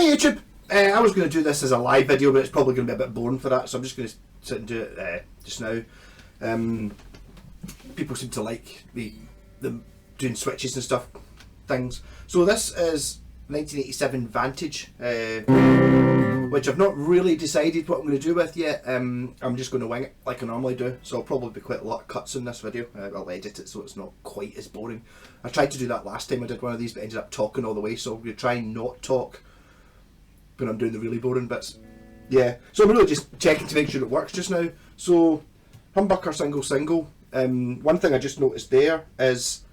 YouTube! I was going to do this as a live video, but it's probably going to be a bit boring for that, so I'm just going to sit and do it just now. People seem to like them doing switches and stuff, things. So this is 1987 Vantage, which I've not really decided what I'm going to do with yet. I'm just going to wing it like I normally do, so I'll probably be quite a lot of cuts in this video. I'll edit it so it's not quite as boring. I tried to do that last time I did one of these, but ended up talking all the way, so I'm going to try and not talk when I'm doing the really boring bits. Yeah, so I'm really just checking to make sure it works just now. So, humbucker single. One thing I just noticed there is,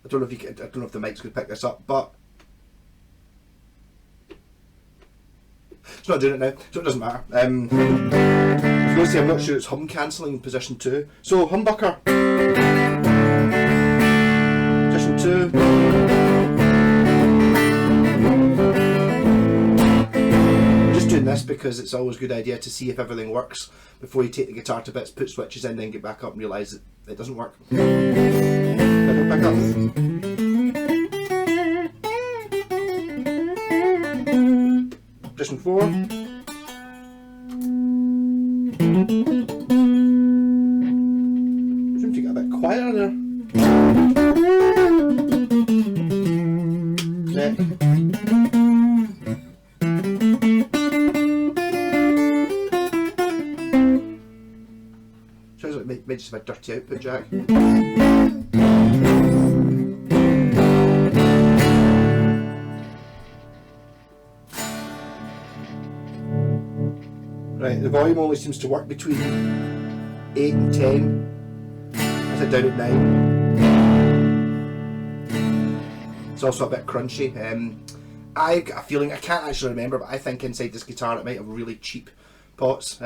I don't know if the mic's going to pick this up, but it's not doing it now, so it doesn't matter. I'm not sure it's hum cancelling in position 2. So humbucker, position 2. This because it's always a good idea to see if everything works before you take the guitar to bits, put switches in, then get back up and realise that it doesn't work. Back up. Position 4. Seems to get a bit quieter there. Neck. Sounds like maybe just a dirty output jack. Right, the volume only seems to work between 8 and 10. I sit down at 9. It's also a bit crunchy. I got a feeling, I can't actually remember, but I think inside this guitar it might have really cheap pots.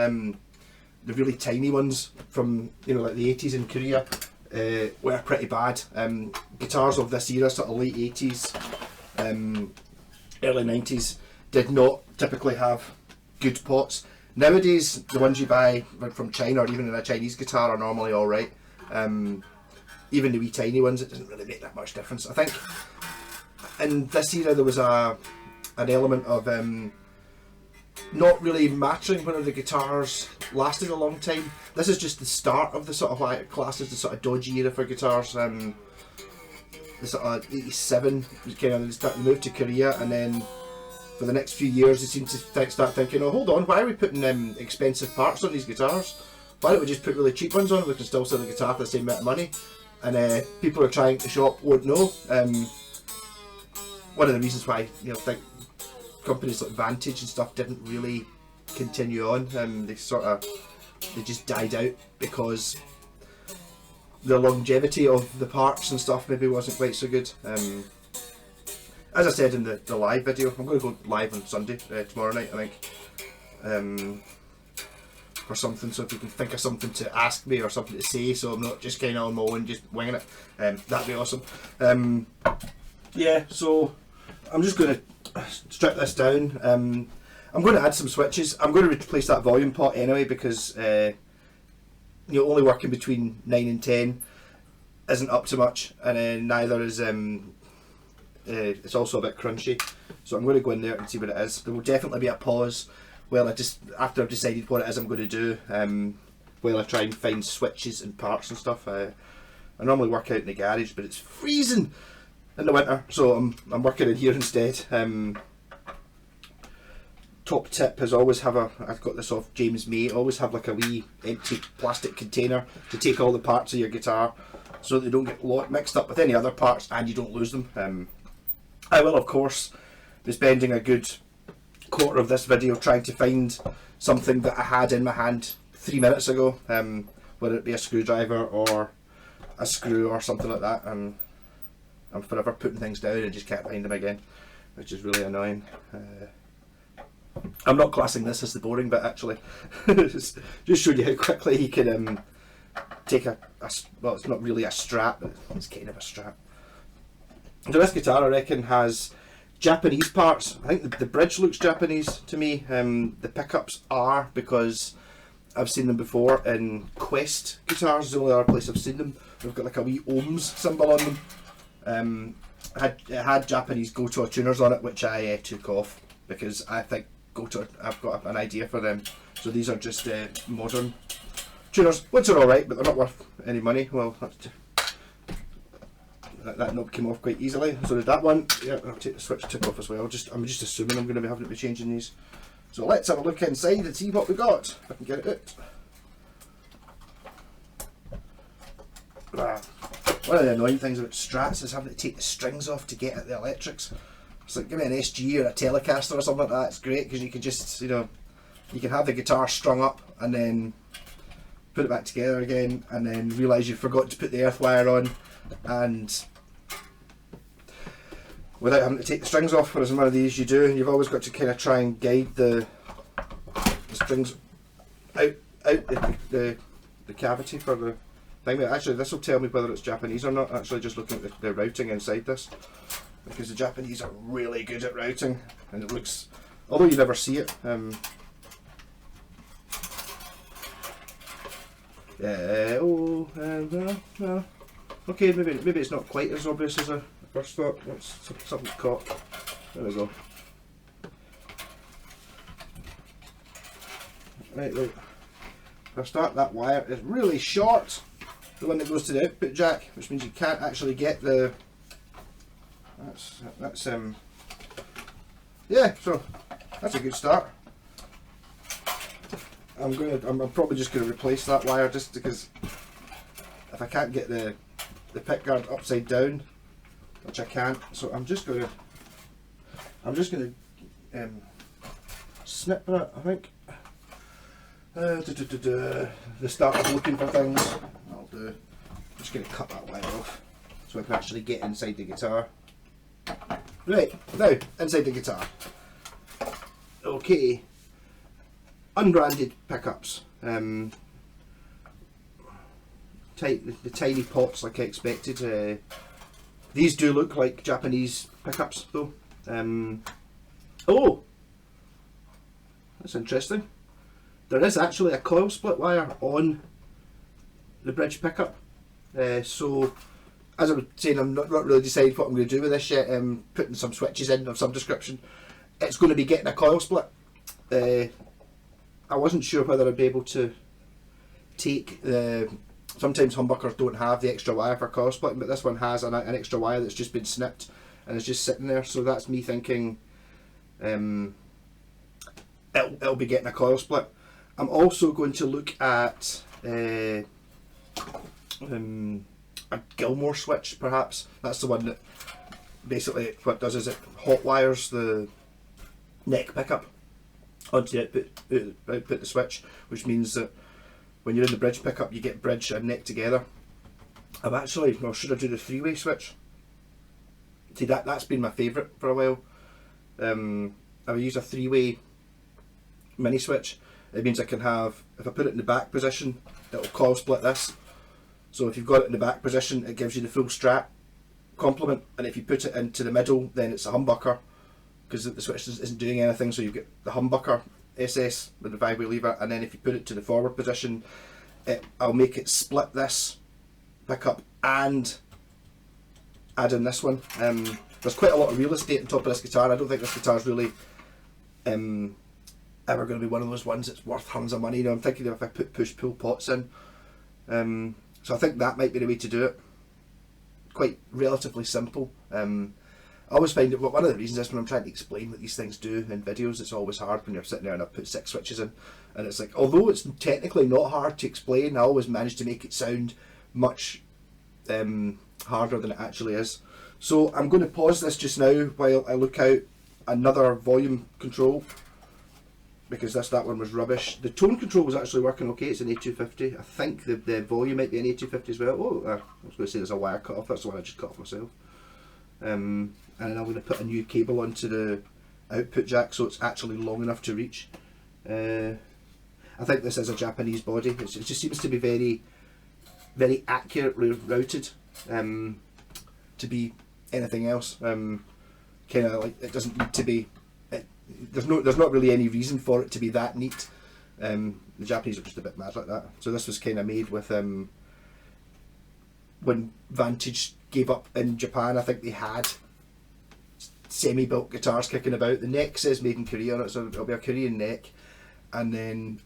The really tiny ones from, you know, like the 80s in Korea were pretty bad. Guitars of this era, sort of late 80s, early 90s, did not typically have good pots. Nowadays, the ones you buy from China or even in a Chinese guitar are normally alright. Even the wee tiny ones, it doesn't really make that much difference. I think in this era there was an element of not really matching one of the guitars lasted a long time. This is just the start of the sort of like classes, the sort of dodgy era for guitars. The sort of 87 was kind of they started to move to Korea, and then for the next few years they seem to start thinking, oh hold on, why are we putting expensive parts on these guitars? Why don't we just put really cheap ones on? We can still sell the guitar for the same amount of money. And people are trying to shop won't know. One of the reasons why, you know, think companies like Vantage and stuff didn't really continue on. They just died out because the longevity of the parts and stuff maybe wasn't quite so good. As I said in the live video, I'm going to go live on Sunday, tomorrow night I think, for something, so if you can think of something to ask me or something to say so I'm not just kind of on my own just winging it, that'd be awesome. Yeah, so I'm just going to strip this down. I'm going to add some switches. I'm going to replace that volume pot anyway because you know, only working between 9 and 10 isn't up to much, and then neither is it's also a bit crunchy. So I'm going to go in there and see what it is. There will definitely be a pause while after I've decided what it is I'm going to do, while I try and find switches and parts and stuff. I normally work out in the garage, but it's freezing in the winter, so I'm working in here instead. Top tip is always I've got this off James May, always have like a wee empty plastic container to take all the parts of your guitar so that they don't get mixed up with any other parts and you don't lose them. I will of course be spending a good quarter of this video trying to find something that I had in my hand 3 minutes ago, whether it be a screwdriver or a screw or something like that. I'm forever putting things down and just can't find them again, which is really annoying. I'm not classing this as the boring bit actually. just show you how quickly you can take well, it's not really a strap, but it's kind of a strap. So this guitar I reckon has Japanese parts. I think the bridge looks Japanese to me. The pickups are, because I've seen them before in Quest guitars, the only other place I've seen them. They've got like a wee ohms symbol on them. It had Japanese Go-To tuners on it, which I took off because I think I've got an idea for them. So these are just modern tuners, which are alright, but they're not worth any money. Well, that knob came off quite easily, so did that one. Yeah, I'll take the switch tip off as well. I'm just assuming I'm going to be having to be changing these. So let's have a look inside and see what we got, if I can get it out. One of the annoying things about Strats is having to take the strings off to get at the electrics. It's like, give me an SG or a Telecaster or something like that, it's great because you can just, you know, you can have the guitar strung up and then put it back together again and then realise you forgot to put the earth wire on, and without having to take the strings off, whereas in one of these you do, and you've always got to kind of try and guide the strings out the cavity for the thing. Actually, this will tell me whether it's Japanese or not, actually just looking at the routing inside this, because the Japanese are really good at routing, and it looks, although you never see it, okay, maybe it's not quite as obvious as I first thought. Something's caught. There we go. Right. If I start, that wire is really short, the one that goes to the output jack, which means you can't actually get the. Yeah. So that's a good start. I'm probably just going to replace that wire just because if I can't get the pick guard upside down, which I can't, so I'm just going to snip that, I think. The start of looking for things, I'll do. I'm just going to cut that wire off so I can actually get inside the guitar. Right, now inside the guitar. Okay. Unbranded pickups, the tiny pots like I expected. These do look like Japanese pickups though. Oh, that's interesting. There is actually a coil split wire on the bridge pickup. So as I was saying, I'm not really decided what I'm going to do with this yet. Putting some switches in of some description. It's going to be getting a coil split. I wasn't sure whether I'd be able to take the. Sometimes humbuckers don't have the extra wire for coil splitting, but this one has an extra wire that's just been snipped and is just sitting there. So that's me thinking it'll be getting a coil split. I'm also going to look at a Gilmour switch, perhaps. That's the one that basically what it does is it hot wires the neck pickup onto the output the switch, which means that when you're in the bridge pickup you get bridge and neck together. I'm actually, or should I do the three-way switch? See, that's been my favourite for a while. I use a three-way mini switch. It means I can have, if I put it in the back position, it'll coil split this. So if you've got it in the back position, it gives you the full Strat complement, and if you put it into the middle, then it's a humbucker, because the switch isn't doing anything, so you get the humbucker SS with the 5-way lever, and then if you put it to the forward position, I'll make it split this pickup and add in this one. There's quite a lot of real estate on top of this guitar. I don't think this guitar is really ever going to be one of those ones that's worth tons of money. You know, I'm thinking if I put push-pull pots in, so I think that might be the way to do it. Quite relatively simple. I always find that one of the reasons is when I'm trying to explain what these things do in videos, it's always hard when you're sitting there and I've put 6 switches in, and it's like, although it's technically not hard to explain, I always manage to make it sound much harder than it actually is. So I'm going to pause this just now while I look out another volume control, because that one was rubbish. The tone control was actually working okay. It's an A250. I think the volume might be an A250 as well. Oh, I was going to say there's a wire cut off. That's the one I just cut off myself. And then I'm going to put a new cable onto the output jack so it's actually long enough to reach. I think this is a Japanese body. It just seems to be very, very accurately routed to be anything else. Kind of like, it doesn't need to be. There's not really any reason for it to be that neat. The Japanese are just a bit mad like that. So this was kind of made with when Vantage gave up in Japan. I think they had semi-built guitars kicking about. The neck says made in Korea on it, so it'll be a Korean neck. And then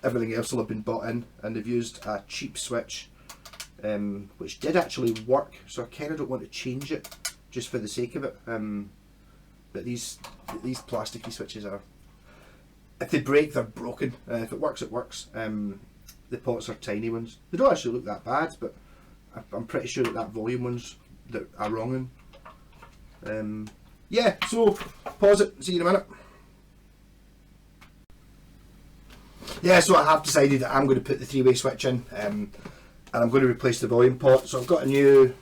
everything else will have been bought in, and they've used a cheap switch, which did actually work. So I kind of don't want to change it just for the sake of it. But these plasticky switches are, if they break, they're broken. If it works, it works. The pots are tiny ones. They don't actually look that bad, but I'm pretty sure that volume ones that are wrong in. Yeah, so pause it, see you in a minute. Yeah, so I have decided that I'm going to put the three-way switch in, and I'm going to replace the volume pot. So I've got a new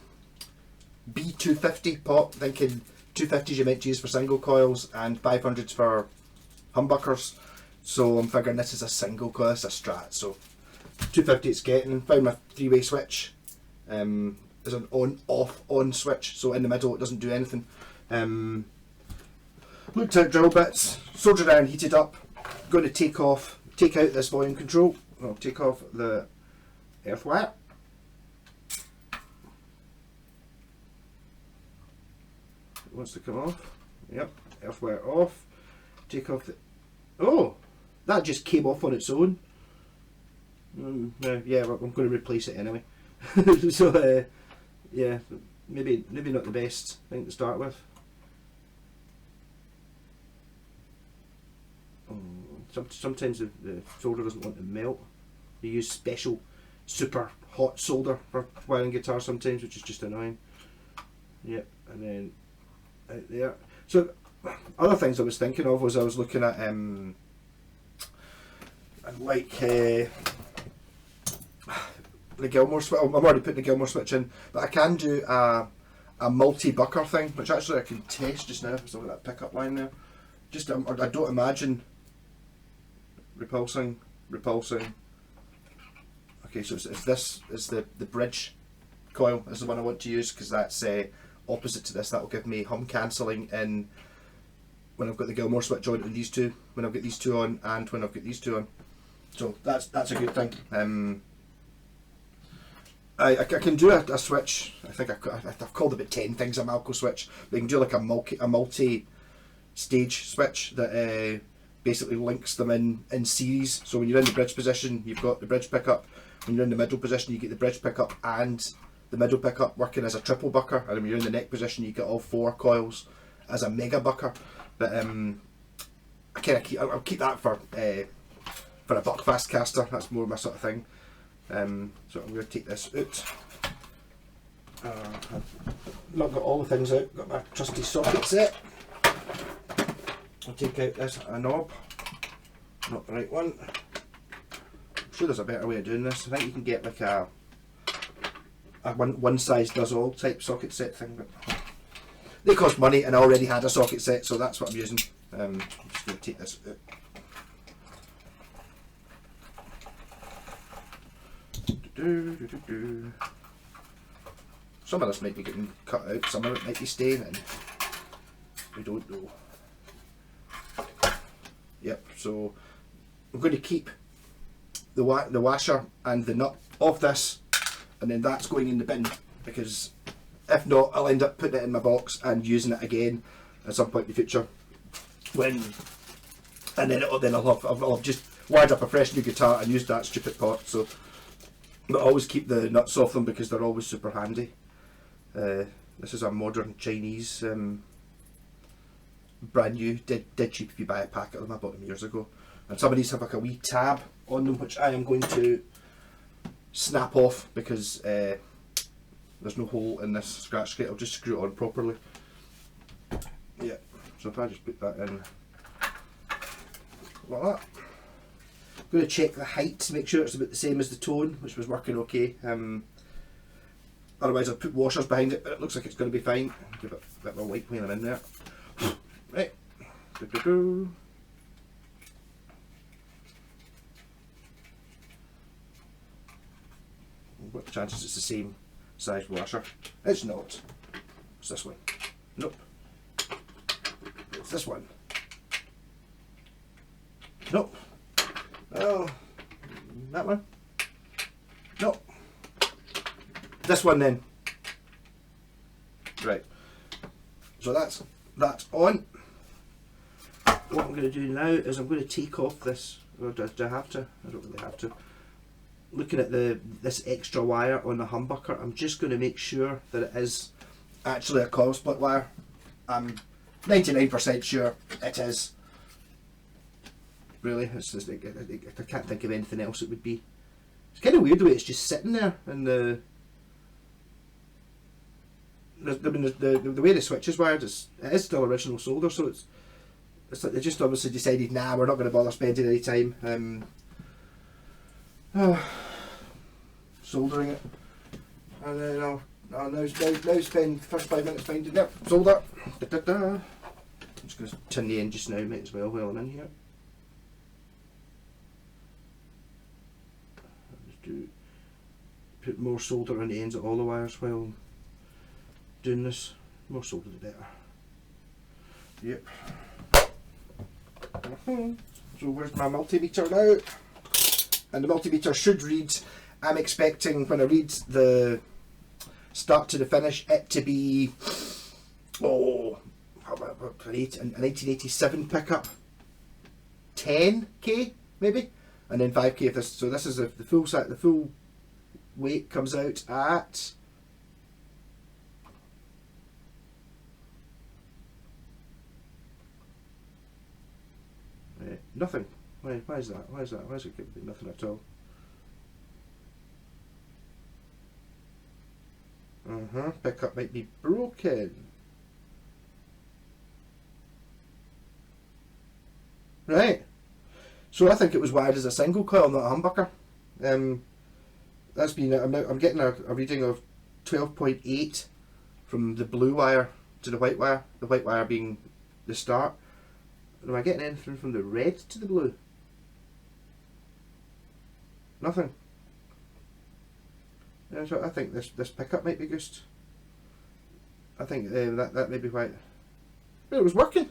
B250 pot, thinking 250s you meant to use for single coils and 500s for humbuckers. So I'm figuring this is a single coil, it's a Strat. So 250 it's getting. Found my three-way switch. There's an on switch, so in the middle it doesn't do anything. Looked out drill bits, soldered iron heated up. Going to take out this volume control. I'll take off the earth wire. It wants to come off. Yep, earth wire off. Take off the. Oh, that just came off on its own. Yeah, well, I'm going to replace it anyway. So yeah, maybe not the best thing to start with. Sometimes the solder doesn't want to melt. You use special super hot solder for wiring guitars sometimes, which is just annoying. Yep, and then out there. So other things I was thinking of was I was looking at like the Gilmour switch. I'm already putting the Gilmour switch in, but I can do a multi-bucker thing, which actually I can test just now. So that pickup line there. Just I don't imagine repulsing. Okay, so if this is the bridge coil is the one I want to use, because that's opposite to this. That will give me hum cancelling in when I've got the Gilmour switch on and these two, when I've got these two on and when I've got these two on. So that's a good thing. I can do a switch. I think I've called about 10 things a Malco switch. But you can do like a multi-stage switch that basically links them in series. So when you're in the bridge position, you've got the bridge pickup. When you're in the middle position, you get the bridge pickup and the middle pickup working as a triple bucker. And when you're in the neck position, you get all 4 coils as a mega bucker. But I'll keep that for a buckfast caster. That's more my sort of thing. So I'm going to take this out. I've not got all the things out. Got my trusty socket set. I'll take out this knob. Not the right one. I'm sure there's a better way of doing this. I think you can get like a one size does all type socket set thing, but they cost money, and I already had a socket set, so that's what I'm using. I'm just going to take this out. Some of this might be getting cut out, some of it might be staying in. We don't know. Yep, so I'm going to keep the washer and the nut of this, and then that's going in the bin, because if not, I'll end up putting it in my box and using it again at some point in the future. And then I'll have just wired up a fresh new guitar and used that stupid pot. So, but always keep the nuts off them because they're always super handy. This is a modern Chinese, brand new, dead cheap if you buy a packet of them. I bought them years ago. And some of these have like a wee tab on them, which I am going to snap off because there's no hole in this scratch kit. I'll just screw it on properly. Yeah, so if I just put that in like that. I'm going to check the height to make sure it's about the same as the tone, which was working okay. Otherwise I'll put washers behind it, but it looks like it's going to be fine. Give it a bit of a wipe when I'm in there. Right. What chances it's the same size washer? It's not. It's this one. Nope. It's this one. Nope. Oh, that one? Nope. This one then. Right. So that's that on. What I'm going to do now is I'm going to take off this, or do I have to? I don't really have to. Looking at this extra wire on the humbucker, I'm just going to make sure that it is actually a coil split wire. I'm 99% sure it is. Really, it's just, I can't think of anything else it would be. It's kind of weird the way it's just sitting there, and the way the switch is wired, it is still original solder, so it's like they just obviously decided, nah, we're not going to bother spending any time soldering it, and then I'll now spend the first 5 minutes finding it. Solder. I'm just going to turn the end just now, might as well while I'm in here. Put more solder on the ends of all the wires while doing this. More solder the better. Yep. So where's my multimeter now? And the multimeter should read, I'm expecting when I read the start to the finish, it to be an 1987 pickup, 10k maybe, and then 5k if this. So this is the full set. The full weight comes out at nothing. Why is that? Why is that? Why is it giving me nothing at all? Pickup might be broken. Right. So I think it was wired as a single coil, not a humbucker. That's been. I'm getting a reading of 12.8 from the blue wire to the white wire. The white wire being the start. Am I getting anything from the red to the blue? Nothing. Yeah, so I think this pickup might be goosed. I think that may be why. Well, it was working.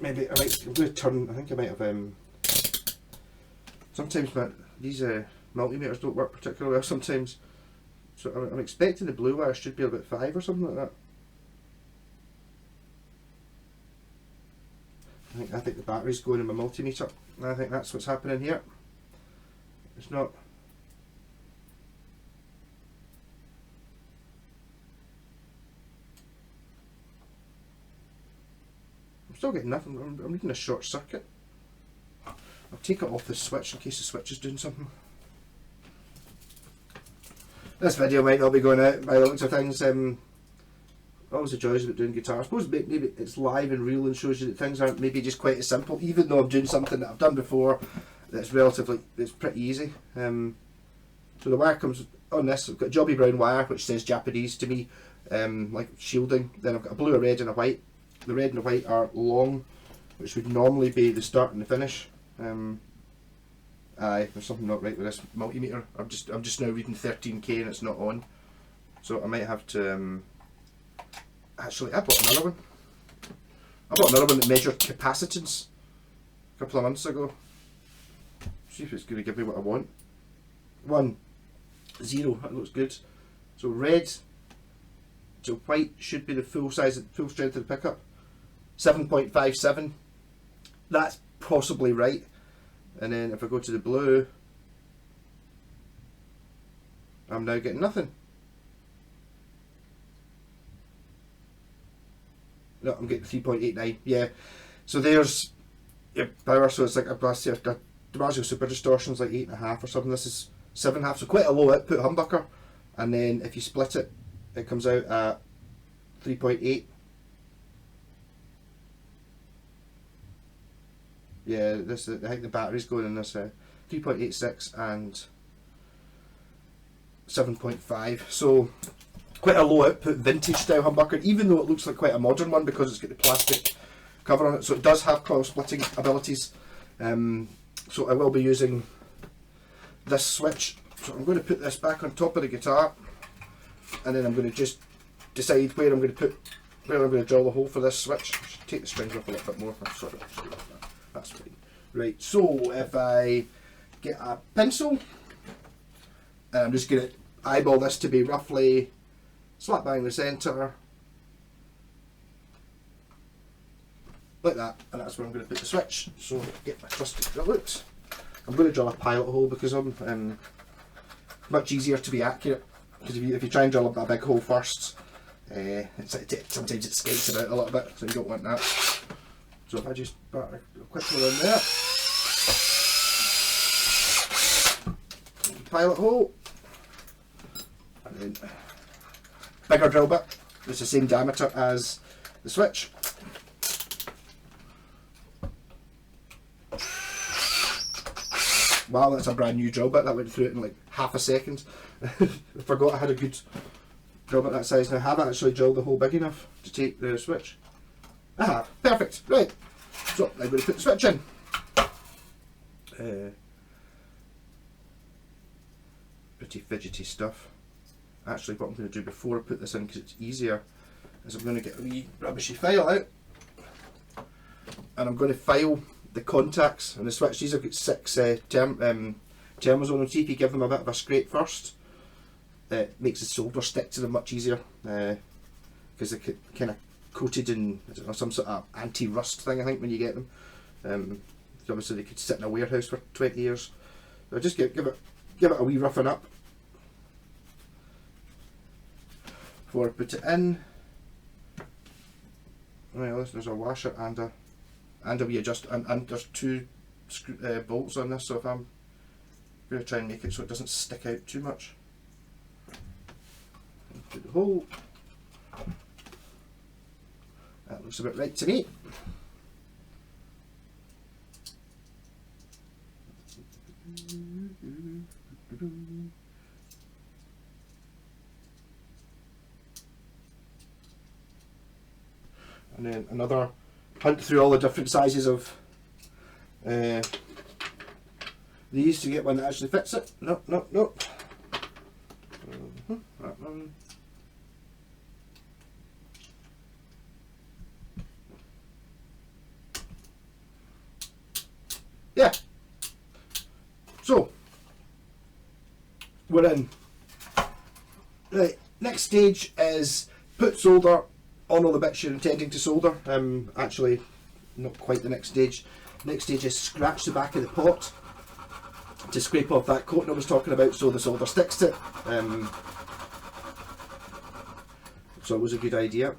Maybe I'm going to turn. I think I might have. Sometimes these multimeters don't work particularly well. Sometimes, so I'm expecting the blue wire should be about 5 or something like that. I think the battery's going in my multimeter. I think that's what's happening here. It's not. I'm still getting nothing. I'm reading a short circuit. I'll take it off the switch in case the switch is doing something. This video might not be going out by the looks of things. Always the joys of it doing guitar. I suppose maybe it's live and real and shows you that things aren't maybe just quite as simple, even though I'm doing something that I've done before that's relatively, it's pretty easy. So the wire comes on this. I've got a jobby brown wire which says Japanese to me, like shielding. Then I've got a blue, a red and a white. The red and the white are long, which would normally be the start and the finish. Aye, there's something not right with this multimeter. I'm just now reading 13k and it's not on. So I might have to actually, I bought another one. I bought another one that measured capacitance a couple of months ago. See if it's going to give me what I want. 1, 0, that looks good. So red to white should be the full size, full strength of the pickup. 7.57. That's possibly right. And then if I go to the blue, I'm now getting nothing. No, I'm getting 3.89. Yeah. So there's your power. So it's like a DiMarzio Super Distortion's like 8.5 or something. This is 7.5. So quite a low output humbucker. And then if you split it, it comes out at 3.8. Yeah, I think the battery's going in this 3.86 and 7.5. So quite a low output vintage style humbucker, even though it looks like quite a modern one because it's got the plastic cover on it. So it does have coil splitting abilities. So I will be using this switch. So I'm going to put this back on top of the guitar, and then I'm going to just decide where I'm going to draw the hole for this switch. I should take the strings up a little bit more. Sort of, that's fine. Right, so if I get a pencil, and I'm just going to eyeball this to be roughly slap bang in the centre, like that, and that's where I'm going to put the switch. So get my trusty drill out. I'm going to drill a pilot hole because I'm much easier to be accurate. Because if you try and drill a big hole first, sometimes it skates about a little bit, so you don't want that. So if I just put a quick hole in there, pilot hole, and then bigger drill bit. It's the same diameter as the switch. Wow, that's a brand new drill bit. That went through it in like half a second. I forgot I had a good drill bit that size. Now I have actually drilled the hole big enough to take the switch. Ah, perfect. Right. So I'm going to put the switch in. Pretty fidgety stuff. Actually, what I'm going to do before I put this in, because it's easier, is I'm going to get a wee rubbishy file out, and I'm going to file the contacts and the switch. These have got 6 thermals on them. See if you give them a bit of a scrape first, it makes the solder stick to them much easier, because they're kind of coated in, I don't know, some sort of anti-rust thing, I think, when you get them. Obviously they could sit in a warehouse for 20 years. So just give it a wee roughing up before I put it in. Well, there's a washer and a wee adjust, and there's 2 bolts on this, so if I'm going to try and make it so it doesn't stick out too much. Put the hole. That looks about right to me. And then another hunt through all the different sizes of these to get one that actually fits it. No. That one. Yeah. So we're in. Right. Next stage is put solder on all the bits you're intending to solder. Actually, not quite the next stage. Next stage is scratch the back of the pot to scrape off that coating I was talking about, so the solder sticks to it. So it was a good idea.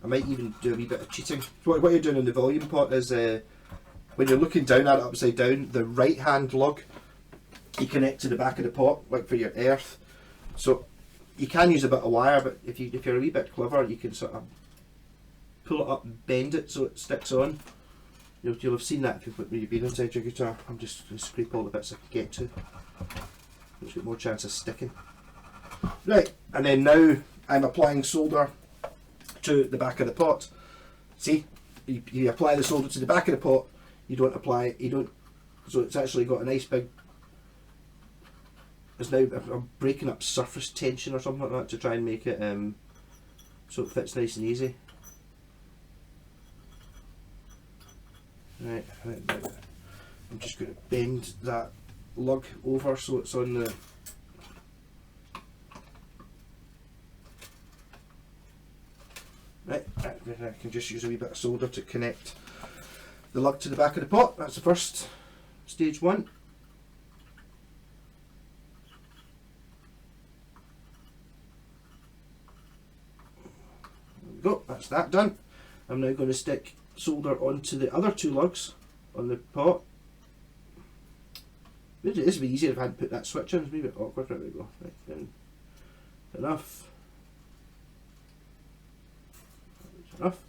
I might even do a wee bit of cheating. So what you're doing in the volume pot is when you're looking down at it upside down, the right hand lug you connect to the back of the pot, like for your earth. So you can use a bit of wire, but if you're a wee bit clever, you can sort of pull it up and bend it so it sticks on. You'll have seen that if you've been inside your guitar. I'm just going to scrape all the bits I can get to. There's got more chance of sticking. Right, and then now I'm applying solder to the back of the pot. See, you apply the solder to the back of the pot. So it's actually got a nice big. It's now I'm breaking up surface tension or something like that to try and make it so it fits nice and easy. Right, I'm just going to bend that lug over so it's on the. Right, I can just use a wee bit of solder to connect the lug to the back of the pot. That's the first stage 1. There we go, that's that done. I'm now going to stick solder onto the other 2 lugs on the pot. This would be easier if I hadn't put that switch in. It's a wee bit awkward. There we go. Right, then. Enough. Enough.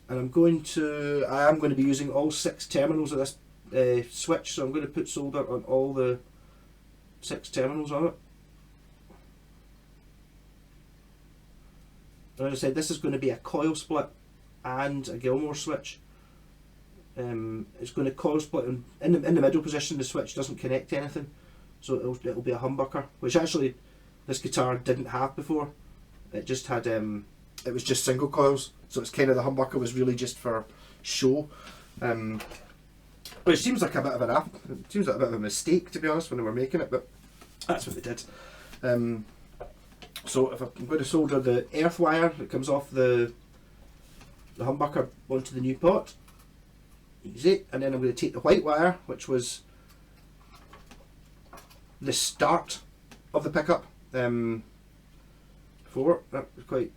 And I am going to be using all 6 terminals of this switch, so I'm going to put solder on all the 6 terminals on it. And as I said, this is going to be a coil split and a Gilmour switch. It's going to coil split in the middle position. The switch doesn't connect to anything, so it'll be a humbucker, which actually this guitar didn't have before. It just had it was just single coils, so it's kind of, the humbucker was really just for show. Which seems like a bit of a mistake, to be honest, when they were making it, but that's what they did. So if I'm going to solder the earth wire that comes off the humbucker onto the new pot, easy, and then I'm going to take the white wire, which was the start of the pickup. Before that was quite,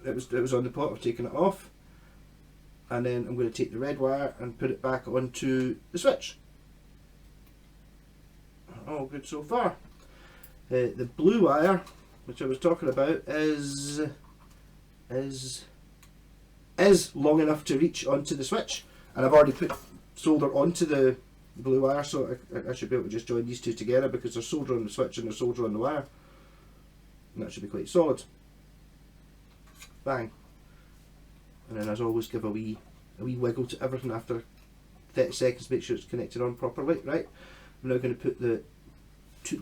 it was on the pot. I've taken it off, and then I'm going to take the red wire and put it back onto the switch. All good so far. The blue wire, which I was talking about, is long enough to reach onto the switch, and I've already put solder onto the blue wire, so I should be able to just join these two together because there's solder on the switch and there's solder on the wire, and that should be quite solid. Bang. And then, as always, give a wee wiggle to everything after 30 seconds, make sure it's connected on properly. Right, I'm now going to put the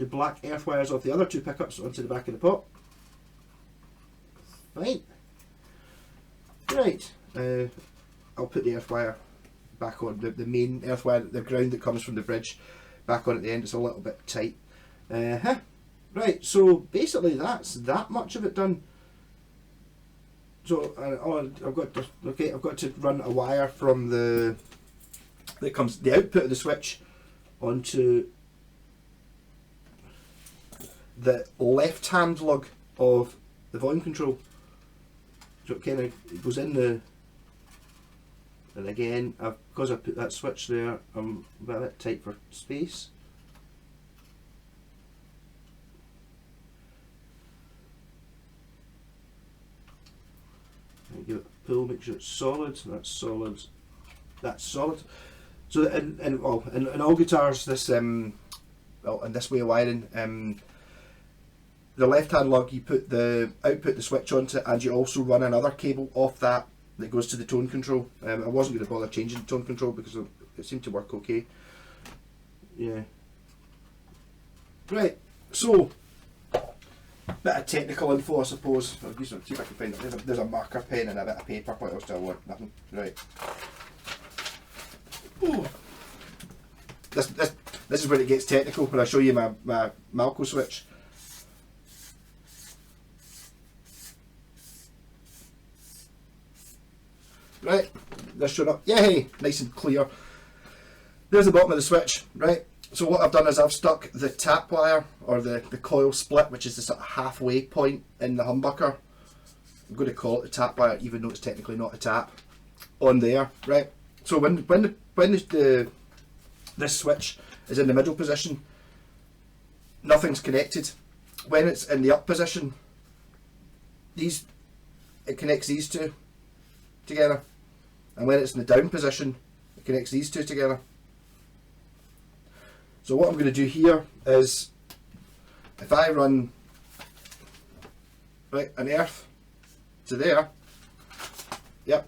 black earth wires off the other two pickups onto the back of the pot. Fine. Right, I'll put the earth wire back on, the main earth wire, the ground that comes from the bridge, back on at the end. It's a little bit tight. Right, so basically that's that much of it done. So I've got to run a wire from the output of the switch onto the left hand lug of the volume control. So it kind of goes in the, and again, because I put that switch there, I'm a bit tight for space. And give it a pull, make sure it's solid. That's solid. That's solid. So in all guitars, this in this way of wiring, the left-hand lug, you put the output, the switch onto it, and you also run another cable off that goes to the tone control. I wasn't going to bother changing the tone control because it seemed to work okay. Yeah. Right, so, bit of technical info, I suppose. I'll see if I can find it. There's a marker pen and a bit of paper. What else do I want? Nothing. Right. Ooh. This is where it gets technical, when I show you my Malco switch. Right, this showed up, yay, nice and clear. There's the bottom of the switch, right? So what I've done is I've stuck the tap wire, or the coil split, which is the sort of halfway point in the humbucker. I'm going to call it the tap wire, even though it's technically not a tap, on there, right? So when this switch is in the middle position, nothing's connected. When it's in the up position, it connects these two together. And when it's in the down position, it connects these two together. So what I'm going to do here is, if I run an earth to there, yep,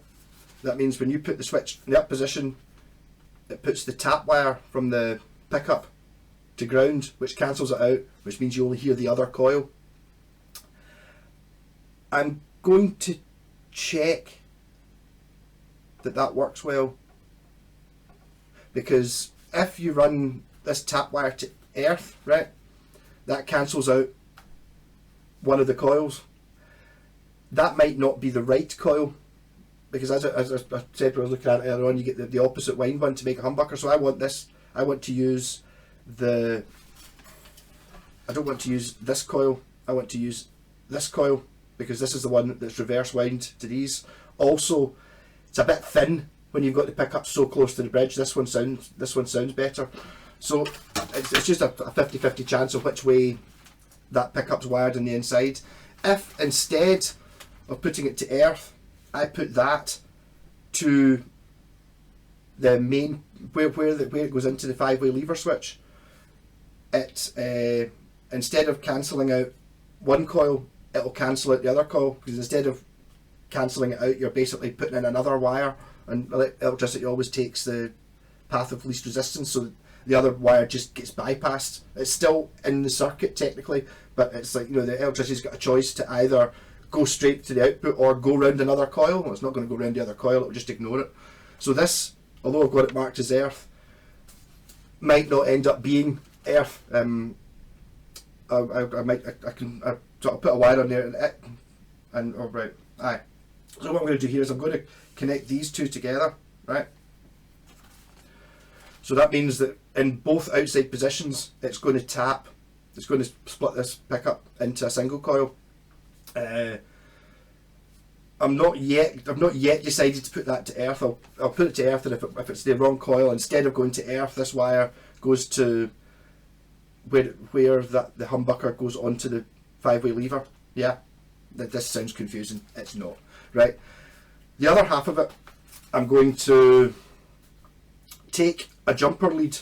that means when you put the switch in the up position, it puts the tap wire from the pickup to ground, which cancels it out, which means you only hear the other coil. I'm going to check that works well, because if you run this tap wire to earth, right, that cancels out one of the coils. That might not be the right coil, because as I said when I was looking at it earlier on, you get the opposite wind one to make a humbucker. So I want to use I don't want to use this coil, I want to use this coil, because this is the one that's reverse wound to these. Also, it's a bit thin when you've got the pickup so close to the bridge. This one sounds better. So it's just a 50-50 chance of which way that pickup's wired on the inside. If instead of putting it to earth, I put that to the main where it goes into the 5-way lever switch, it instead of cancelling out one coil, it'll cancel out the other coil, because instead of cancelling it out, you're basically putting in another wire, and electricity always takes the path of least resistance, so the other wire just gets bypassed. It's still in the circuit technically, but it's like, the electricity's got a choice to either go straight to the output or go round another coil. Well, it's not going to go round the other coil, it'll just ignore it. So this, although I've got it marked as earth, might not end up being earth. I can sort of put a wire on there and oh, right, aye. So what I'm going to do here is I'm going to connect these two together, right? So that means that in both outside positions, it's going to tap. It's going to split this pickup into a single coil. I've not yet decided to put that to earth. I'll put it to earth, and if it's the wrong coil, instead of going to earth, this wire goes to where the humbucker goes onto the 5-way lever. Yeah, this sounds confusing. It's not. Right. The other half of it, I'm going to take a jumper lead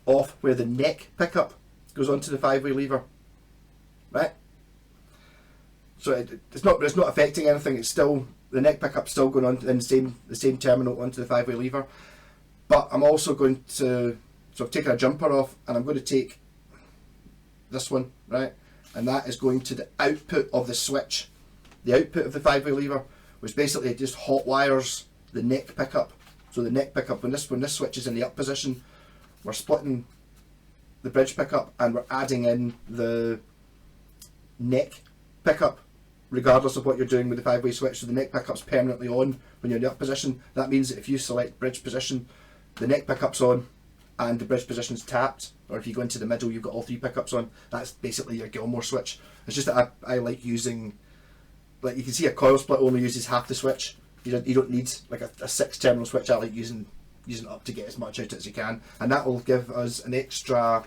off where the neck pickup goes onto the 5-way lever. Right. So it's not affecting anything. It's still, the neck pickup's still going on in the same terminal onto the 5-way lever. But I'm also going to, so I've taken a jumper off, and I'm going to take this one, right, and that is going to the output of the switch, the output of the 5-way lever, which basically just hot wires the neck pickup. So the neck pickup, when this switch is in the up position, we're splitting the bridge pickup and we're adding in the neck pickup, regardless of what you're doing with the 5-way switch. So the neck pickup's permanently on when you're in the up position. That means that if you select bridge position, the neck pickup's on and the bridge position's tapped, or if you go into the middle, you've got all 3 pickups on. That's basically your Gilmour switch. It's just that I like using, like you can see a coil split only uses half the switch. You don't need like a 6 terminal switch. I like using it up to get as much out as you can, and that will give us an extra.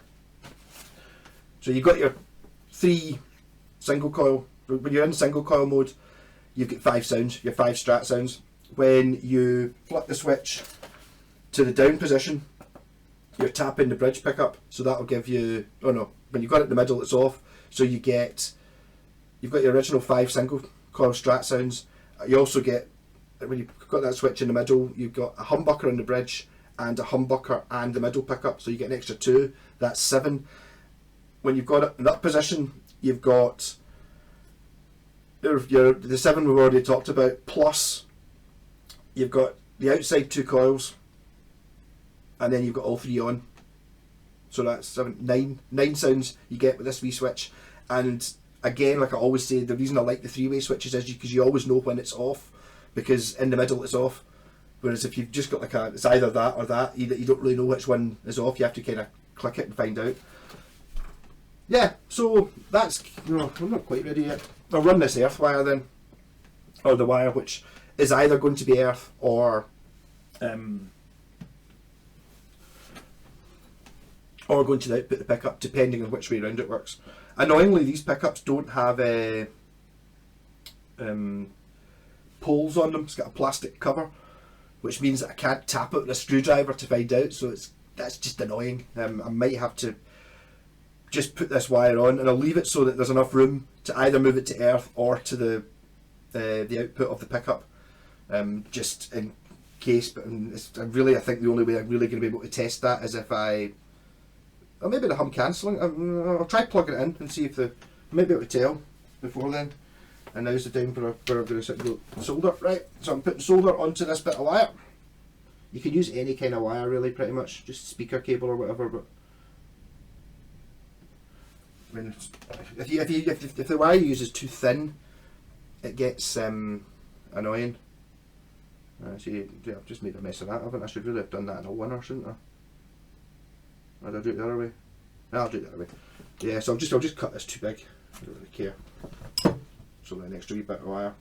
So you've got your 3 single coil. When you're in single coil mode, you've got 5 sounds, your 5 strat sounds. When you flip the switch to the down position, you're tapping the bridge pickup, so that'll give you, oh no, when you've got it in the middle, it's off, so you've got your original 5 single coil strat sounds. You also get, when you've got that switch in the middle, you've got a humbucker on the bridge and a humbucker and the middle pickup, so you get an extra 2, that's 7. When you've got it in that position, you've got the 7 we've already talked about, plus you've got the outside 2 coils, and then you've got all 3 on. So that's 9 sounds you get with this wee switch. And again, like I always say, the reason I like the 3-way switches is because you always know when it's off, because in the middle it's off. Whereas if you've just got like it's either that or that, you don't really know which one is off. You have to kind of click it and find out. Yeah, so that's, no, I'm not quite ready yet. I'll run this earth wire then, or the wire which is either going to be earth or going to the output of the pickup, depending on which way around it works. Annoyingly, these pickups don't have poles on them. It's got a plastic cover, which means that I can't tap it with a screwdriver to find out, so that's just annoying. I might have to just put this wire on, and I'll leave it so that there's enough room to either move it to earth or to the output of the pickup, just in case. But I think the only way I'm really going to be able to test that is if or maybe the hum cancelling. I'll try plugging it in and see if I might be able to tell before then. And now's the time where I'm going to solder. Right, so I'm putting solder onto this bit of wire. You can use any kind of wire really, pretty much, just speaker cable or whatever. But I mean, if the wire you use is too thin, it gets annoying. See, yeah, I've just made a mess of that, haven't I? I should really have done that in a 1, shouldn't I? Or did I do it the other way? No, I'll do it the other way. Yeah, so I'll just cut this too big. I don't really care. So then an extra wee bit of wire.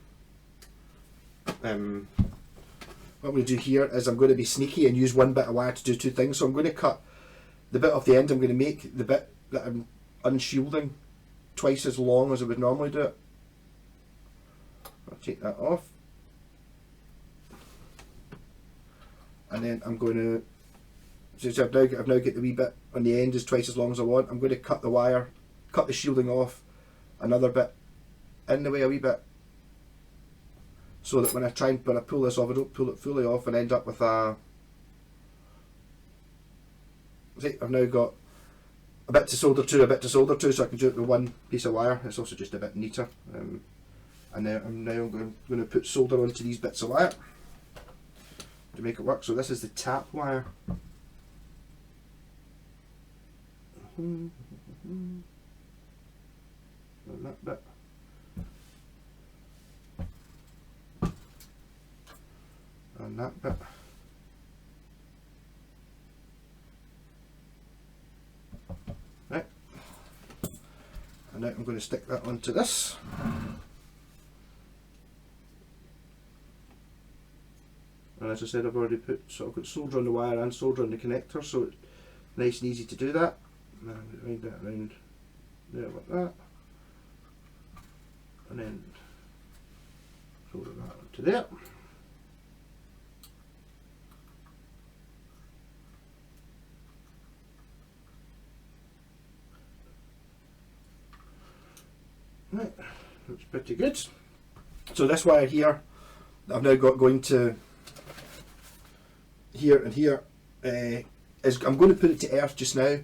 What I'm going to do here is I'm going to be sneaky and use 1 bit of wire to do 2 things. So I'm going to cut the bit off the end. I'm going to make the bit that I'm unshielding twice as long as I would normally do it. I'll take that off. And then I'm going to, so I've now got the wee bit on the end is twice as long as I want. I'm going to cut the wire, cut the shielding off another bit in the way a wee bit, so that when I pull this off, I don't pull it fully off and end up with a. See, I've now got a bit to solder to, so I can do it with 1 piece of wire. It's also just a bit neater. And now I'm going to put solder onto these bits of wire to make it work. So this is the tap wire. and that bit. And that bit. Right. And now I'm going to stick that onto this. And as I said, I've already got solder on the wire and solder on the connector, so it's nice and easy to do that. And I'm going to wind that around there like that. And then solder that onto there. Right, that's pretty good. So this wire here, I've now got going to here and here, is I'm going to put it to earth just now,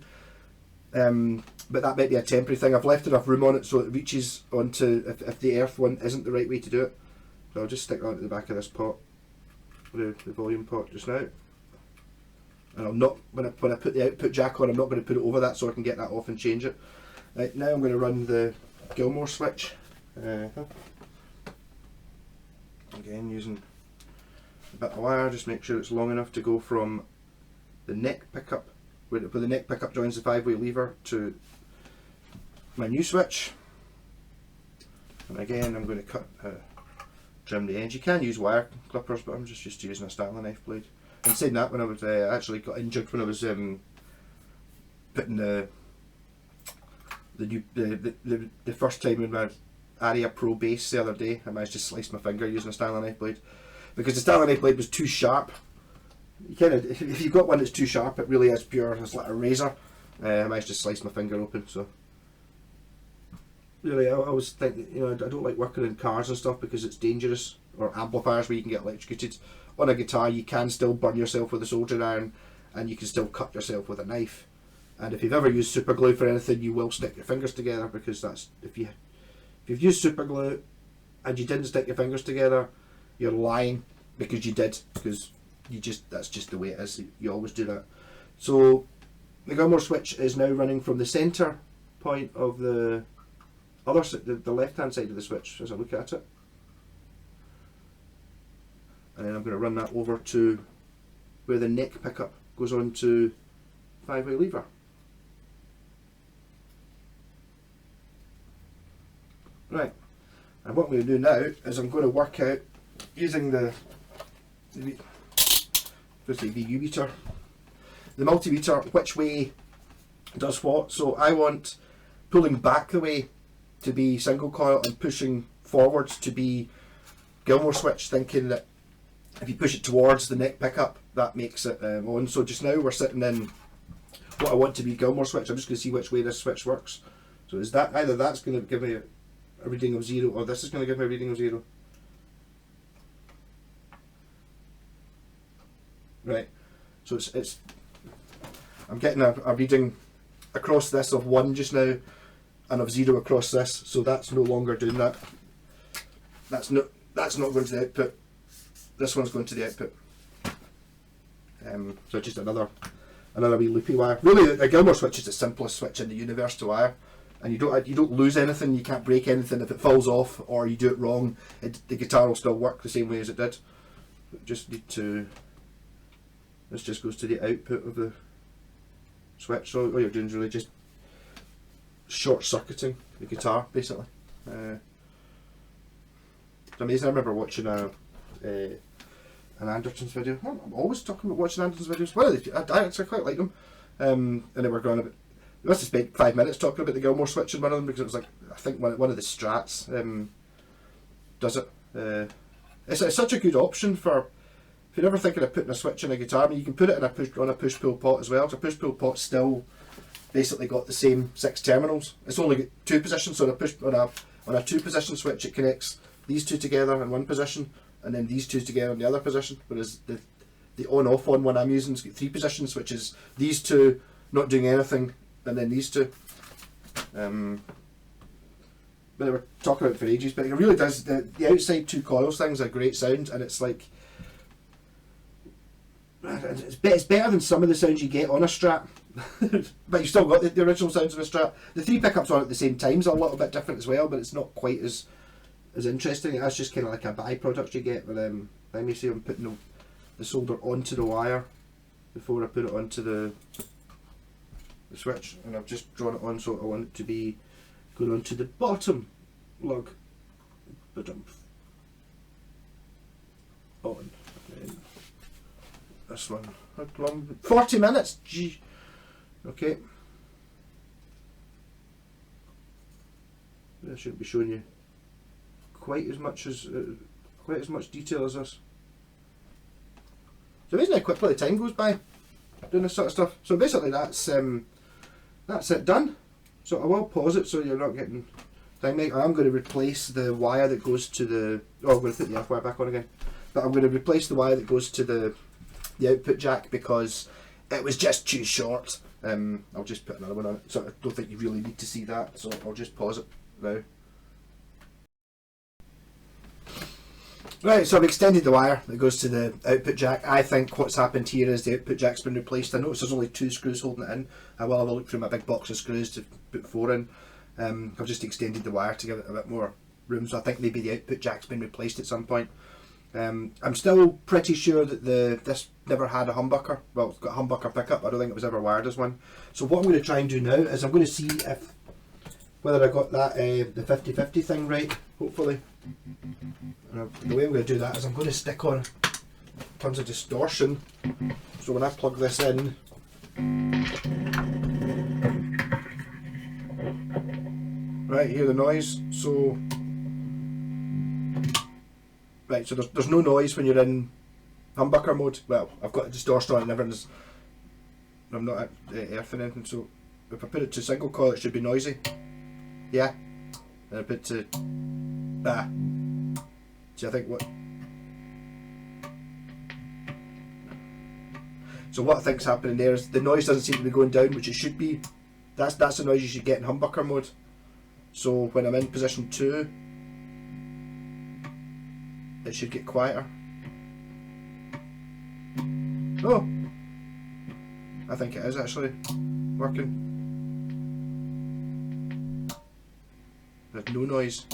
but that might be a temporary thing. I've left enough room on it so it reaches onto, if the earth one isn't the right way to do it. So I'll just stick that onto the back of this pot, the volume pot just now. And I'm not, when I put the output jack on, I'm not going to put it over that so I can get that off and change it. Right, now I'm going to run the Gilmour switch. Again, using a bit of wire, just make sure it's long enough to go from the neck pickup, where the neck pickup joins the 5-way lever, to my new switch. And again, I'm going to trim the ends. You can use wire clippers, but I'm just used to using a Stanley knife blade. And saying that, when I was actually got injured when I was putting the first time in my Aria Pro bass the other day, I managed to slice my finger using a Stanley knife blade because the Stanley knife blade was too sharp. You kind of, if you've got one that's too sharp, it really is pure. It's like a razor. I managed to slice my finger open. So really, I always think that, you know, I don't like working in cars and stuff because it's dangerous, or amplifiers where you can get electrocuted. On a guitar, you can still burn yourself with a soldering iron, and you can still cut yourself with a knife. And if you've ever used super glue for anything, you will stick your fingers together, because that's, if you've used super glue and you didn't stick your fingers together, you're lying, because you did, because that's just the way it is. You always do that. So the Gilmour switch is now running from the centre point of the left hand side of the switch as I look at it, and then I'm going to run that over to where the neck pickup goes on to 5-way lever. Right, and what I'm going to do now is I'm going to work out, using the meter, the multimeter, which way does what. So I want pulling back the way to be single coil and pushing forwards to be Gilmour switch, thinking that if you push it towards the neck pickup, that makes it on. So just now we're sitting in what I want to be Gilmour switch. I'm just going to see which way this switch works. So is that, either that's going to give me a reading of 0, or this is going to give me a reading of 0. Right, so it's I'm getting a reading across this of 1 just now, and of 0 across this, so that's no longer doing that. That's not going to the output. This one's going to the output. So just another wee loopy wire. Really, a Gilmour switch is the simplest switch in the universe to wire, and you don't lose anything. You can't break anything if it falls off or you do it wrong. The guitar will still work the same way as it did. Just need to. This just goes to the output of the switch. So all you're doing is really just short circuiting the guitar, basically. It's amazing. I remember watching an Anderton's video. I'm always talking about watching Anderton's videos. Well, I actually quite like them. And they were going about. We must have spent 5 minutes talking about the Gilmour switch in one of them, because it was like, I think one of the Strats does it. It's such a good option for, if you're ever thinking of putting a switch in a guitar. I mean, you can put it in on a push-pull pot as well. So a push-pull pot still basically got the same 6 terminals. It's only got 2 positions. So on a 2-position switch, it connects these 2 together in one position, and then these 2 together in the other position. Whereas the on-off one I'm using has got 3 positions, which is these 2 not doing anything, and then these 2. But they were talking about it for ages, but it really does. The outside 2 coils thing's a great sound, and it's like, it's better than some of the sounds you get on a Strat. but you've still got the original sounds of a Strat. The 3 pickups on at the same time is a little bit different as well, but it's not quite as interesting. That's just kind of like a byproduct you get with them. Let me see, I'm putting the solder onto the wire before I put it onto the switch, and I've just drawn it on, so I want it to be going onto the bottom lug. On. And this one. How long? 40 minutes. Gee. Okay. I shouldn't be showing you quite as much detail as this. It's amazing how quickly the time goes by doing this sort of stuff. So basically that's it done. So I will pause it so you're not getting time. I'm going to replace the wire that goes to the. Oh, I'm going to put the F wire back on again. But I'm going to replace the wire that goes to the output jack because it was just too short. I'll just put another one on it. So I don't think you really need to see that. So I'll just pause it now. Right, so I've extended the wire that goes to the output jack. I think what's happened here is the output jack's been replaced. I notice there's only 2 screws holding it in. I will have a look through my big box of screws to put 4 in. I've just extended the wire to give it a bit more room, so I think maybe the output jack's been replaced at some point. I'm still pretty sure that this never had a humbucker. Well, it's got a humbucker pickup. I don't think it was ever wired as one. So what I'm going to try and do now is I'm going to see whether I got that the 50-50 thing right, hopefully. And the way I'm going to do that is I'm going to stick on tons of distortion, so when I plug this in, right, hear the noise. So right, so there's no noise when you're in humbucker mode. Well, I've got a distortion on it and everything's, I'm not earthing anything, so if I put it to single coil it should be noisy. Yeah. And I put it to see, I think so what I think's happening there is the noise doesn't seem to be going down, which it should be. That's the noise you should get in humbucker mode. So when I'm in position 2, it should get quieter. Oh, I think it is actually working. There's no noise.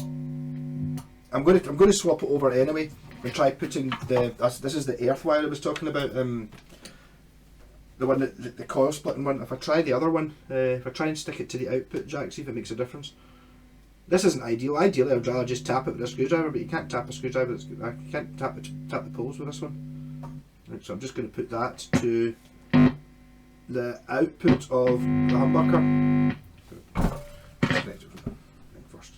I'm going to swap it over anyway and try putting this is the earth wire I was talking about. The one that the coil splitting one. If I try the other one, if I try and stick it to the output jack, see if it makes a difference. This isn't ideal. Ideally, I'd rather just tap it with a screwdriver, but you can't tap a screwdriver. You can't tap the poles with this one. Right, so I'm just going to put that to the output of the humbucker. First,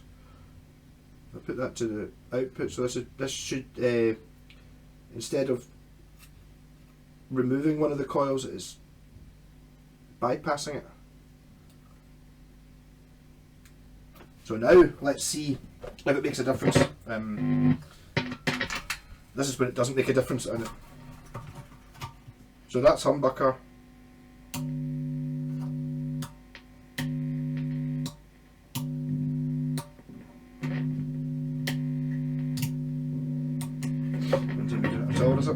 I'll put that to the output. So this should instead of removing one of the coils, it is bypassing it. So now let's see if it makes a difference. This is when it doesn't make a difference in it. So that's humbucker. Doesn't make it at all, does it? I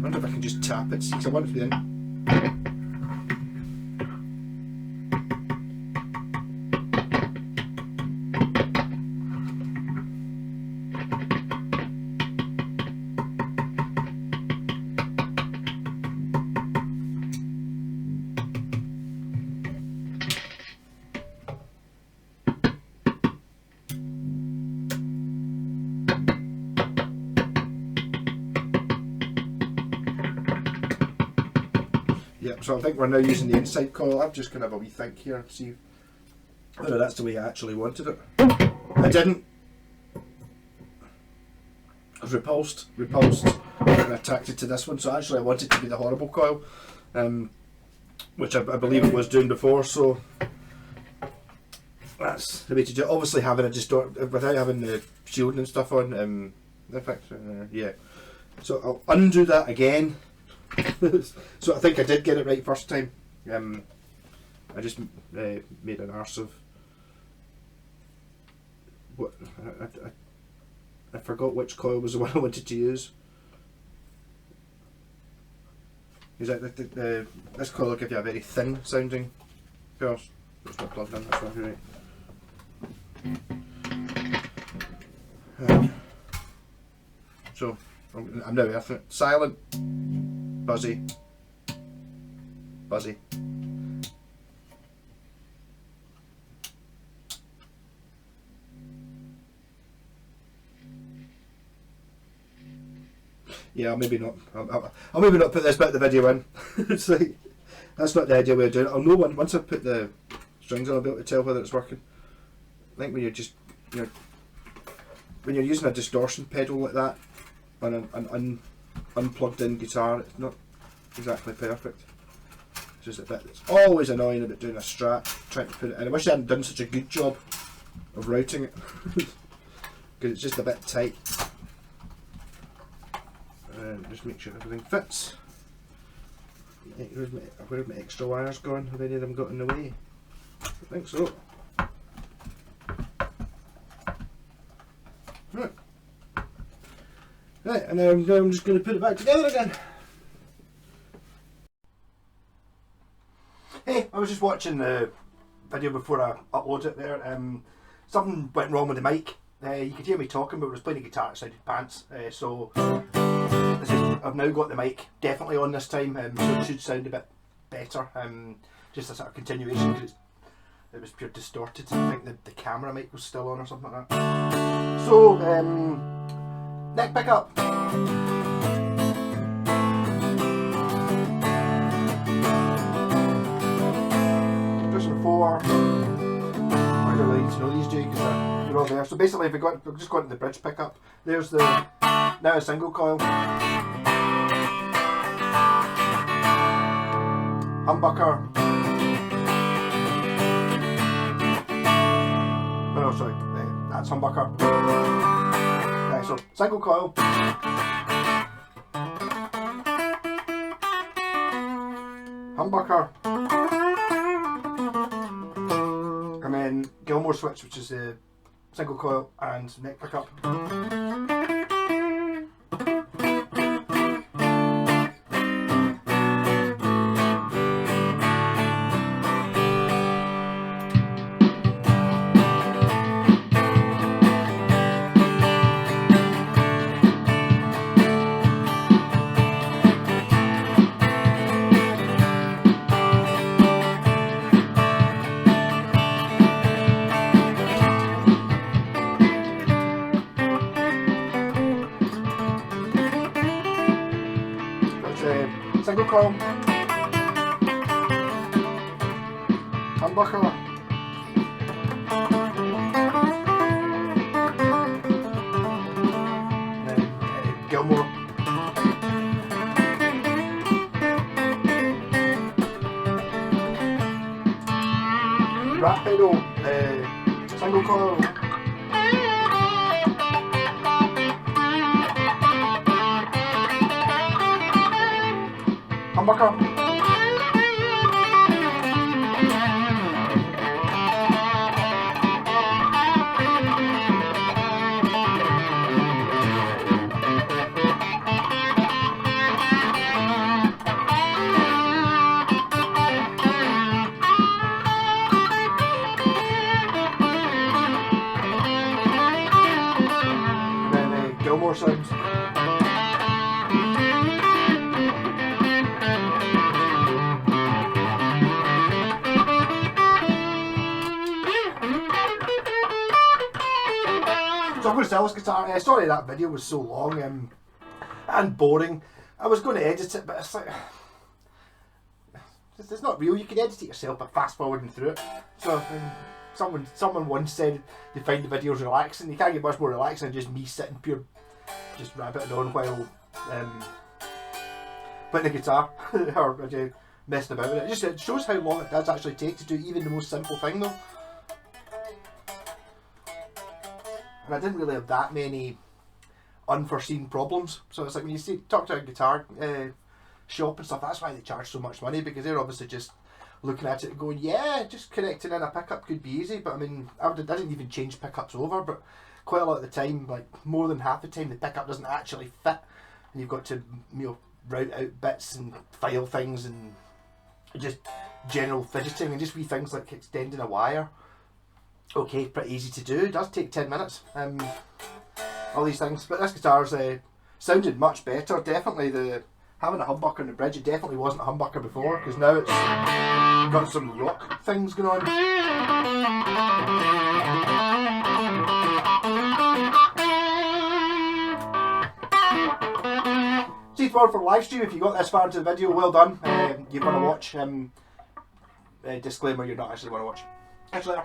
wonder if I can just tap it, see, because I want it to be in. Yep, so I think we're now using the inside coil. I'm just going to have a wee think here, see whether that's the way I actually wanted it. I didn't. I was repulsed and attracted to this one, so actually I wanted it to be the horrible coil, which I believe it was doing before, so that's the way to do it. Obviously having it just without having the shielding and stuff on, in fact, yeah. So I'll undo that again. So I think I did get it right first time. I just made an arse of what I forgot which coil was the one I wanted to use. Because this coil will give you a very thin sounding pulse. It's not plugged in, that's right. So I'm now earthing it. Silent, buzzy, buzzy. Yeah, I'll maybe not. I'll maybe not put this bit of the video in. It's like, that's not the ideal way of doing it. I'll know once I put the strings on, I'll be able to tell whether it's working. I think when you're just, when you're using a distortion pedal like that on an unplugged in guitar, it's not exactly perfect. It's just a bit that's always annoying about doing a Strat, trying to put it in. I wish I hadn't done such a good job of routing it, because it's just a bit tight. Just make sure everything fits. Where have my extra wires gone? Have any of them got in the way? I think so. Right, and then I'm just going to put it back together again. Hey, I was just watching the video before I uploaded it there. Something went wrong with the mic. You could hear me talking, but I was playing the guitar, it sounded pants. I've now got the mic definitely on this time, so it should sound a bit better. Just a sort of continuation, because it was pure distorted. I think the camera mic was still on or something like that. So, neck pickup. Position 4. I don't really need to know these, Jay, because they're all there. So basically, we've just gone to the bridge pickup. There's the now a single coil. Humbucker. Oh, sorry, that's humbucker. Right, so single coil. Humbucker. And then Gilmour switch, which is the single coil and neck pickup. Single coil, humbucker, and then Gilmour, rat pedal, single coil. Humbucker. And then Gilmour sounds. So I'm going to sell this guitar. Sorry that video was so long and boring. I was going to edit it, but it's like, it's not real. You can edit it yourself by fast forwarding through it. So someone once said they find the videos relaxing. You can't get much more relaxing than just me sitting just rabbiting on while playing the guitar or messing about with it. It shows how long it does actually take to do even the most simple thing though. And I didn't really have that many unforeseen problems. So it's like when you talk to a guitar shop and stuff, that's why they charge so much money, because they're obviously just looking at it and going, yeah, just connecting in a pickup could be easy. But I mean, I didn't even change pickups over, but quite a lot of the time, like more than half the time, the pickup doesn't actually fit, and you've got to route out bits and file things, and just general fidgeting, and just wee things like extending a wire. Okay, pretty easy to do. It does take 10 minutes. All these things, but this guitar's sounded much better. Definitely having a humbucker on the bridge, it definitely wasn't a humbucker before, because now it's got some rock things going on. See you tomorrow for live stream. If you got this far into the video, well done. You're going to watch. Disclaimer, you're not actually going to watch. Catch you later.